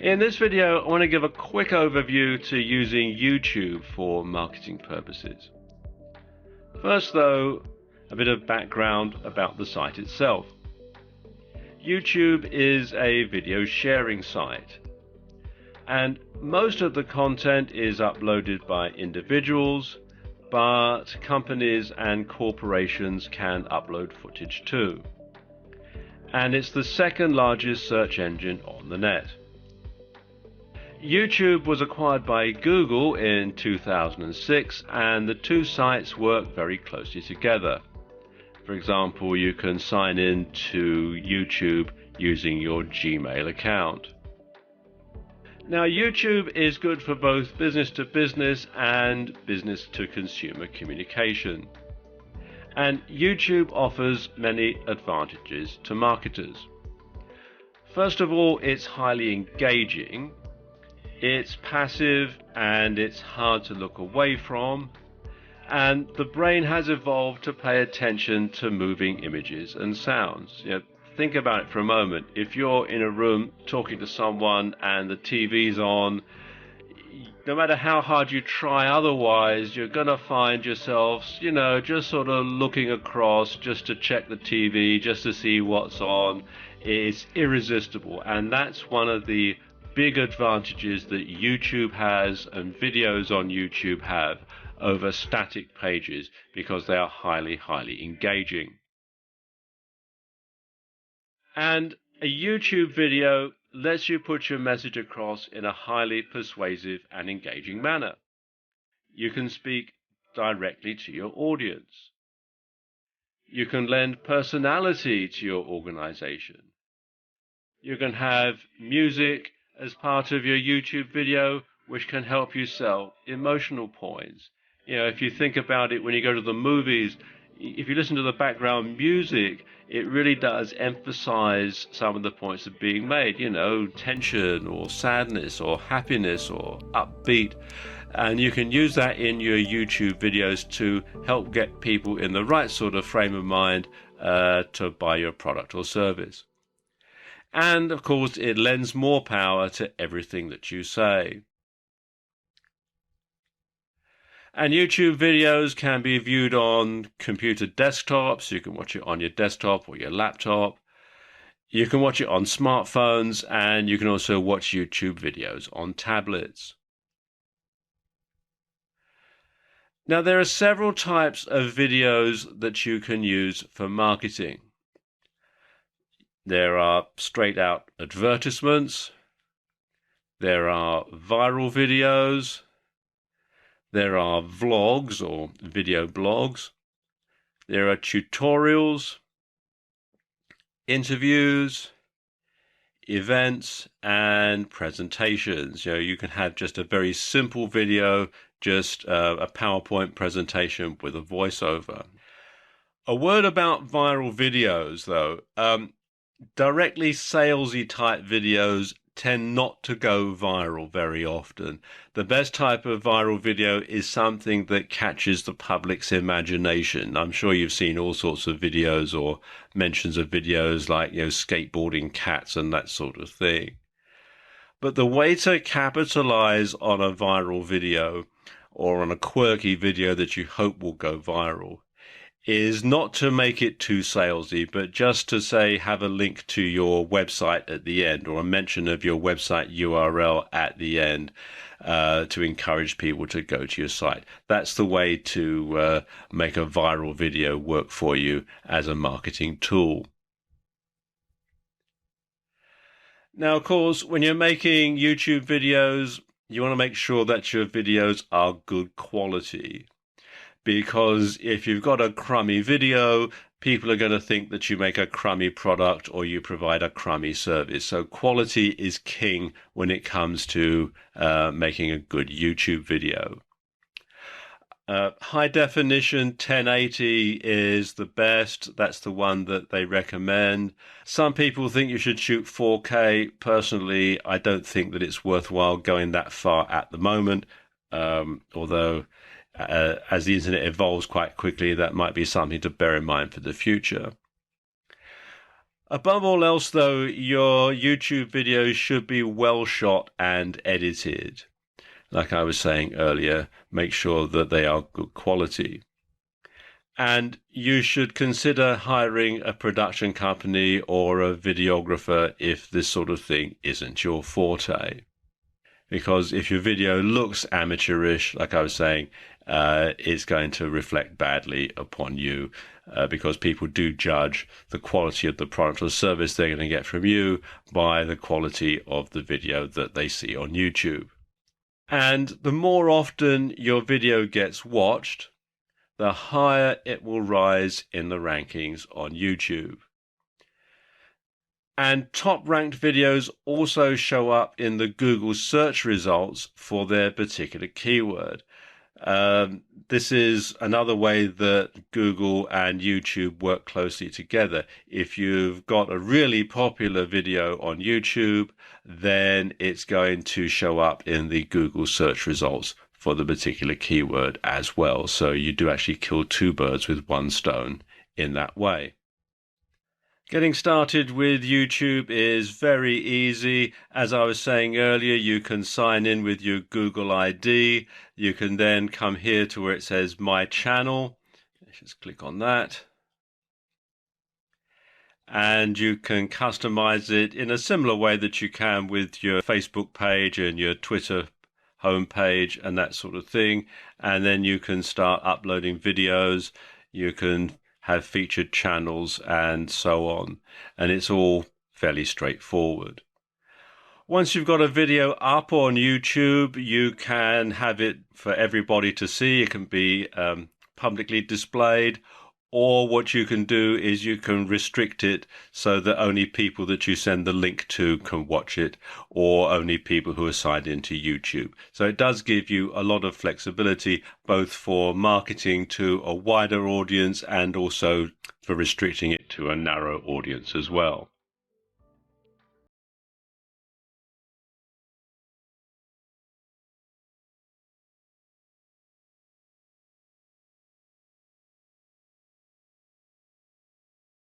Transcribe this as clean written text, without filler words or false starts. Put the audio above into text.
In this video, I want to give a quick overview to using YouTube for marketing purposes. First though, a bit of background about the site itself. YouTube is a video sharing site, and most of the content is uploaded by individuals, but companies and corporations can upload footage too. And it's the second largest search engine on the net. YouTube was acquired by Google in 2006, and the two sites work very closely together. For example, you can sign in to YouTube using your Gmail account. Now, YouTube is good for both business to business and business to consumer communication. And YouTube offers many advantages to marketers. First of all, it's highly engaging. It's passive and it's hard to look away from, and the brain has evolved to pay attention to moving images and sounds. Think about it for a moment. If you're in a room talking to someone and the TV's on, no matter how hard you try otherwise, you're going to find yourselves, just sort of looking across just to check the TV, just to see what's on. It's irresistible, and that's one of the big advantages that YouTube has and videos on YouTube have over static pages, because they are highly engaging. And a YouTube video lets you put your message across in a highly persuasive and engaging manner. You can speak directly to your audience. You can lend personality to your organization. You can have music as part of your YouTube video, which can help you sell emotional points. If you think about it, when you go to the movies, if you listen to the background music, it really does emphasize some of the points that are being made, tension or sadness or happiness or upbeat. And you can use that in your YouTube videos to help get people in the right sort of frame of mind to buy your product or service. And of course, it lends more power to everything that you say. And YouTube videos can be viewed on computer desktops. You can watch it on your desktop or your laptop. You can watch it on smartphones, and you can also watch YouTube videos on tablets. Now, there are several types of videos that you can use for marketing. There are straight out advertisements. There are viral videos. There are vlogs or video blogs. There are tutorials, interviews, events, and presentations. You can have just a very simple video, just a PowerPoint presentation with a voiceover. A word about viral videos, though. Directly salesy type videos tend not to go viral very often. The best type of viral video is something that catches the public's imagination. I'm sure you've seen all sorts of videos or mentions of videos like, skateboarding cats and that sort of thing. But the way to capitalize on a viral video or on a quirky video that you hope will go viral is not to make it too salesy, but just to say have a link to your website at the end, or a mention of your website URL at the end, to encourage people to go to your site. That's the way to make a viral video work for you as a marketing tool. Now, of course, when you're making YouTube videos, you want to make sure that your videos are good quality. Because if you've got a crummy video, people are going to think that you make a crummy product or you provide a crummy service. So quality is king when it comes to making a good YouTube video. High definition 1080 is the best. That's the one that they recommend. Some people think you should shoot 4K. Personally, I don't think that it's worthwhile going that far at the moment, although as the internet evolves quite quickly, that might be something to bear in mind for the future. Above all else, though, your YouTube videos should be well shot and edited. Like I was saying earlier, make sure that they are good quality. And you should consider hiring a production company or a videographer if this sort of thing isn't your forte. Because if your video looks amateurish, like I was saying, it's going to reflect badly upon you, because people do judge the quality of the product or service they're going to get from you by the quality of the video that they see on YouTube. And the more often your video gets watched, the higher it will rise in the rankings on YouTube. And top-ranked videos also show up in the Google search results for their particular keyword. This is another way that Google and YouTube work closely together. If you've got a really popular video on YouTube, then it's going to show up in the Google search results for the particular keyword as well. So you do actually kill two birds with one stone in that way. Getting started with YouTube is very easy. As I was saying earlier, you can sign in with your Google ID. You can then come here to where it says My Channel. Let's just click on that. And you can customize it in a similar way that you can with your Facebook page and your Twitter homepage and that sort of thing. And then you can start uploading videos. You can have featured channels and so on. And it's all fairly straightforward. Once you've got a video up on YouTube, you can have it for everybody to see. It can be publicly displayed, or what you can do is you can restrict it so that only people that you send the link to can watch it, or only people who are signed into YouTube. So it does give you a lot of flexibility, both for marketing to a wider audience and also for restricting it to a narrow audience as well.